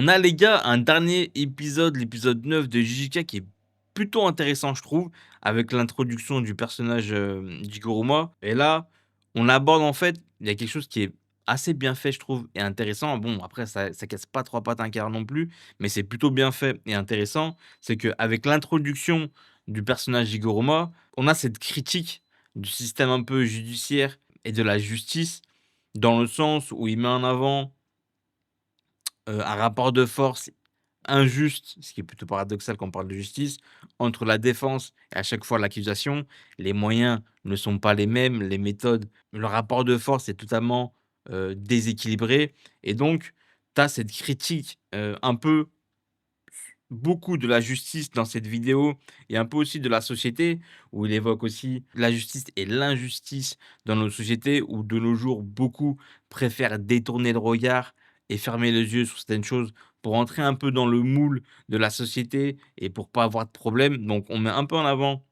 On a les gars un dernier épisode, l'épisode 9 de JJK qui est plutôt intéressant je trouve, avec l'introduction du personnage, d'Higuruma et là, on aborde en fait, il y a quelque chose qui est assez bien fait je trouve et intéressant. Bon après ça casse pas 3 pattes à un canard non plus, mais c'est plutôt bien fait et intéressant. C'est qu'avec l'introduction du personnage d'Higuruma, on a cette critique du système un peu judiciaire et de la justice, dans le sens où il met en avant un rapport de force injuste, ce qui est plutôt paradoxal quand on parle de justice, entre la défense et à chaque fois l'accusation. Les moyens ne sont pas les mêmes, les méthodes, le rapport de force est totalement, déséquilibré et donc tu as cette critique, un peu beaucoup de la justice dans cette vidéo et un peu aussi de la société, où il évoque aussi la justice et l'injustice dans nos sociétés, où de nos jours, beaucoup préfèrent détourner le regard et fermer les yeux sur certaines choses pour entrer un peu dans le moule de la société et pour pas avoir de problème. Donc on met un peu en avant,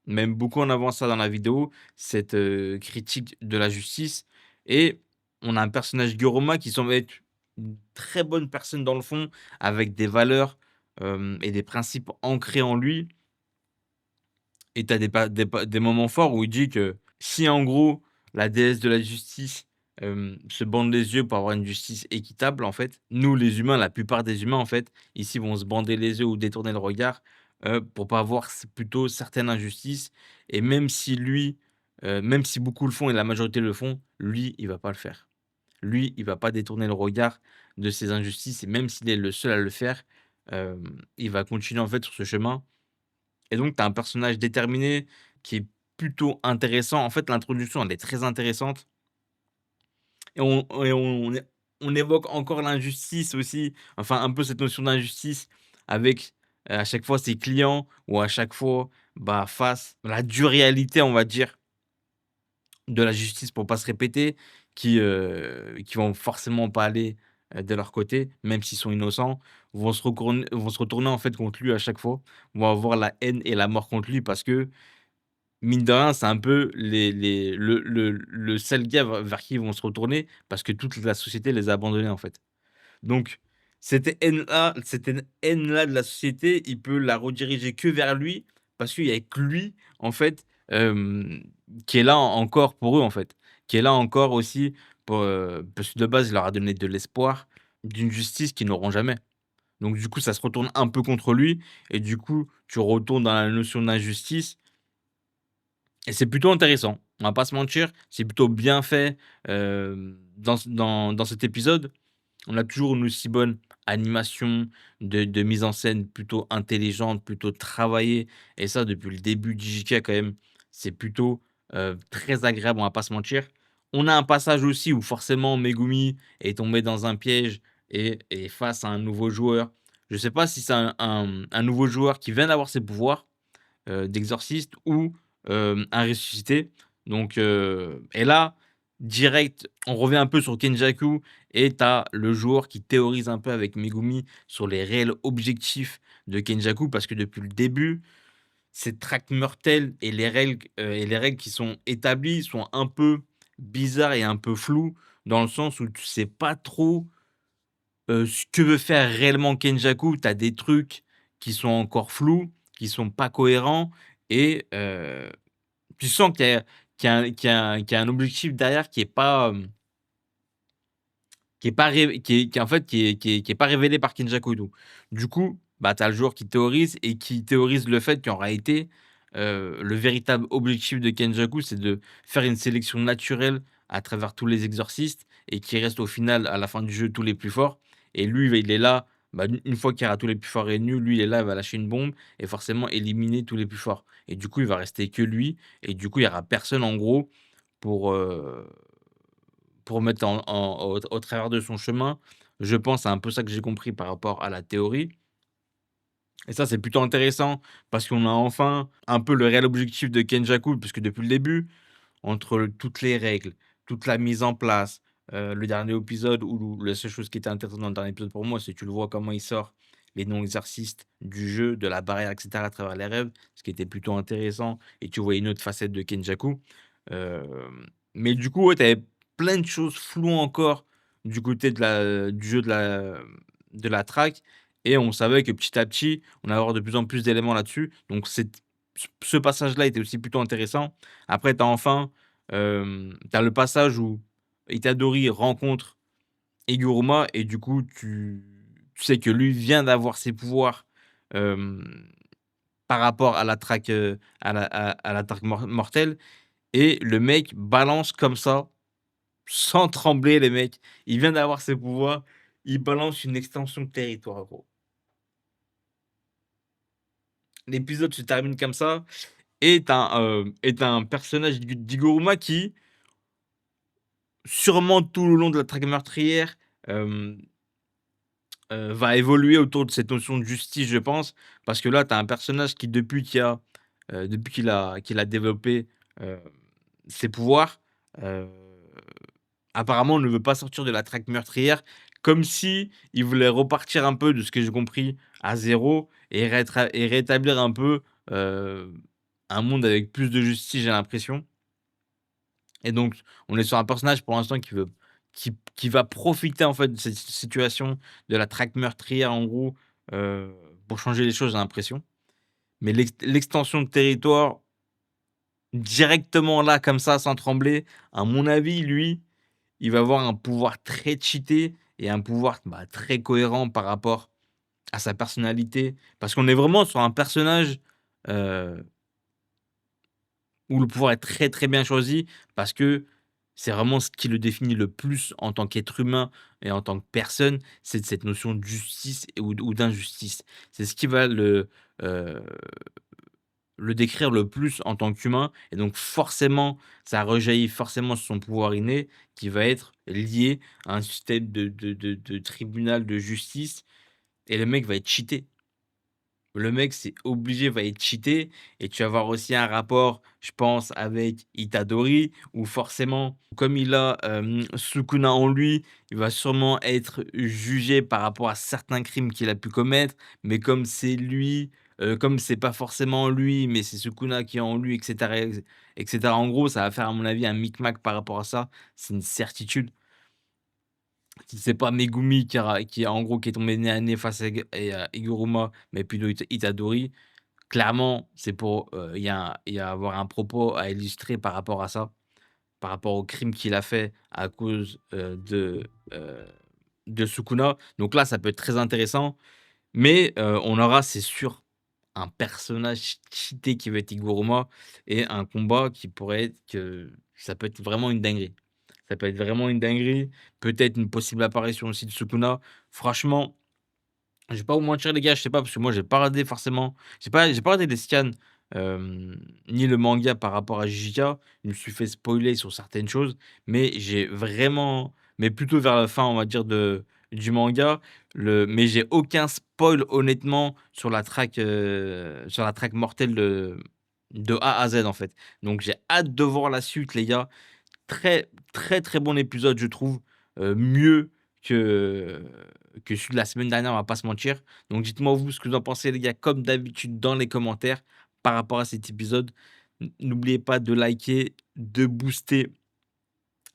même beaucoup en avant ça dans la vidéo, cette, critique de la justice et on a un personnage Guruma qui semble être une très bonne personne dans le fond, avec des valeurs et des principes ancrés en lui et tu as des moments forts où il dit que si en gros la déesse de la justice, se bande les yeux pour avoir une justice équitable en fait, nous les humains, la plupart des humains en fait, ici vont se bander les yeux ou détourner le regard, pour pas voir plutôt certaines injustices et même si beaucoup le font et la majorité le font, lui, il va pas le faire. Lui, il va pas détourner le regard de ces injustices et même s'il est le seul à le faire, il va continuer en fait sur ce chemin et donc tu as un personnage déterminé qui est plutôt intéressant. En fait, l'introduction, elle est très intéressante et on évoque encore l'injustice aussi, enfin un peu cette notion d'injustice avec, à chaque fois ses clients ou à chaque fois, bah, face à la dure réalité, on va dire, de la justice pour pas se répéter, qui vont forcément pas aller, de leur côté, même s'ils sont innocents, vont se retourner en fait contre lui à chaque fois, vont avoir la haine et la mort contre lui parce que, mine de rien, c'est un peu le seul gars vers qui ils vont se retourner parce que toute la société les a abandonnés, en fait. Donc cette haine-là de la société, il peut la rediriger que vers lui parce qu'il y a que lui, en fait, qui est là encore pour eux, en fait. Qui est là encore aussi pour, parce que de base, il leur a donné de l'espoir, d'une justice qu'ils n'auront jamais. Donc du coup, ça se retourne un peu contre lui et du coup, tu retournes dans la notion d'injustice et c'est plutôt intéressant. On va pas se mentir, c'est plutôt bien fait, dans cet épisode. On a toujours une aussi bonne animation de mise en scène plutôt intelligente, plutôt travaillée et ça depuis le début de JK quand même, c'est plutôt, très agréable, on va pas se mentir. On a un passage aussi où forcément Megumi est tombé dans un piège et face à un nouveau joueur. Je sais pas si c'est un nouveau joueur qui vient d'avoir ses pouvoirs, d'exorciste ou, un ressuscité. Donc, et là, direct, on revient un peu sur Kenjaku et tu as le joueur qui théorise un peu avec Megumi sur les réels objectifs de Kenjaku parce que depuis le début, cette traque mortelle et les règles qui sont établies sont un peu bizarres et un peu floues dans le sens où tu sais pas trop, ce que veut faire réellement Kenjaku. Tu as des trucs qui sont encore flous, qui sont pas cohérents et tu sens qu'il y a un objectif derrière qui est en fait qui est pas révélé par Kenjaku. Donc du coup, bah, tu as le joueur qui théorise et qui théorise le fait qu'en réalité, le véritable objectif de Kenjaku, c'est de faire une sélection naturelle à travers tous les exorcistes et qui restent au final, à la fin du jeu, tous les plus forts et lui, il est là, bah, une fois qu'il y aura tous les plus forts réunis, lui, il est là, il va lâcher une bombe et forcément éliminer tous les plus forts et du coup, il va rester que lui et du coup, il y aura personne en gros pour, mettre au travers de son chemin. Je pense, c'est un peu ça que j'ai compris par rapport à la théorie et ça, c'est plutôt intéressant parce qu'on a enfin un peu le réel objectif de Kenjaku puisque depuis le début, entre toutes les règles, toute la mise en place, le dernier épisode où la seule chose qui était intéressante dans le dernier épisode pour moi, c'est que tu le vois comment il sort les non-exercices du jeu, de la barrière et cetera à travers les rêves, ce qui était plutôt intéressant et tu voyais une autre facette de Kenjaku. Mais du coup, ouais, tu avais plein de choses floues encore du côté du jeu de la track et on savait que petit à petit, on allait avoir de plus en plus d'éléments là-dessus. Donc ce passage-là était aussi plutôt intéressant. Après tu as enfin, tu as le passage où Itadori rencontre Iguruma et du coup tu sais que lui vient d'avoir ses pouvoirs, hem, par rapport à la track, à la track mortelle et le mec balance comme ça, sans trembler les mecs. Il vient d'avoir ses pouvoirs, il balance une extension de territoire, gros. L'épisode se termine comme ça et tu un personnage d'Iguruma qui, sûrement tout le long de la traque meurtrière, hem, va évoluer autour de cette notion de justice, je pense. Parce que là, tu as un personnage qui depuis qu'il a développé, heu, ses pouvoirs, heu apparemment, on ne veut pas sortir de la traque meurtrière, comme si il voulait repartir un peu, de ce que j'ai compris, à zéro et rétablir un peu, heu, un monde avec plus de justice, j'ai l'impression et donc on est sur un personnage pour l'instant qui va profiter, en fait, de cette situation, de la traque meurtrière, en gros, heu, pour changer les choses, j'ai l'impression. Mais l'extension de territoire, directement là, comme ça, sans trembler, à mon avis, lui, il va avoir un pouvoir très cheaté et un pouvoir, bah, très cohérent par rapport à sa personnalité. Parce qu'on est vraiment sur un personnage, heu, où le pouvoir est très, très bien choisi parce que c'est vraiment ce qui le définit le plus en tant qu'être humain et en tant que personne, c'est cette notion de justice ou d'injustice. C'est ce qui va heu le décrire le plus en tant qu'humain et donc forcément, ça rejaillit forcément sur son pouvoir inné qui va être lié à un système de tribunal de justice et le mec va être cheaté. Le mec, c'est obligé, va être cheaté et tu vas avoir aussi un rapport, je pense, avec Itadori où forcément, comme il a, Sukuna en lui, il va sûrement être jugé par rapport à certains crimes qu'il a pu commettre, mais comme c'est lui, comme c'est pas forcément lui, mais c'est Sukuna qui est en lui et cetera. En gros, ça va faire à mon avis un micmac par rapport à ça, c'est une certitude. Si c'est pas Megumi qui a en gros qui est tombé nez à nez face à Higuruma, mais plutôt Itadori. Clairement, c'est pour, il y a avoir un propos à illustrer par rapport à ça, par rapport au crime qu'il a fait à cause, heu, de Sukuna. Donc là, ça peut être très intéressant, mais, on aura, c'est sûr, un personnage cheaté qui va être Higuruma et un combat qui pourrait être que ça peut être vraiment une dinguerie. Ça peut être vraiment une dinguerie, peut-être une possible apparition aussi de Sukuna. Franchement, je vais pas vous mentir les gars, je sais pas parce que moi j'ai pas regardé forcément j'ai pas regardé les scans, ni le manga par rapport à JJK. Je me suis fait spoiler sur certaines choses, mais j'ai vraiment mais plutôt vers la fin, on va dire du manga, mais j'ai aucun spoil honnêtement sur la track mortelle de A à Z en fait. Donc j'ai hâte de voir la suite les gars. Très, très, très bon épisode, je trouve, mieux que que celui de la semaine dernière, on va pas se mentir. Donc dites-moi vous ce que vous en pensez les gars, comme d'habitude dans les commentaires par rapport à cet épisode. N'oubliez pas de liker, de booster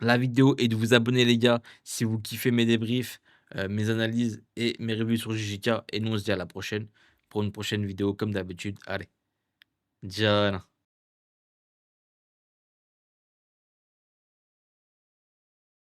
la vidéo et de vous abonner les gars, si vous kiffez mes débriefs, mes analyses et mes reviews sur JJK et nous on se dit à la prochaine pour une prochaine vidéo comme d'habitude. Allez, ciao.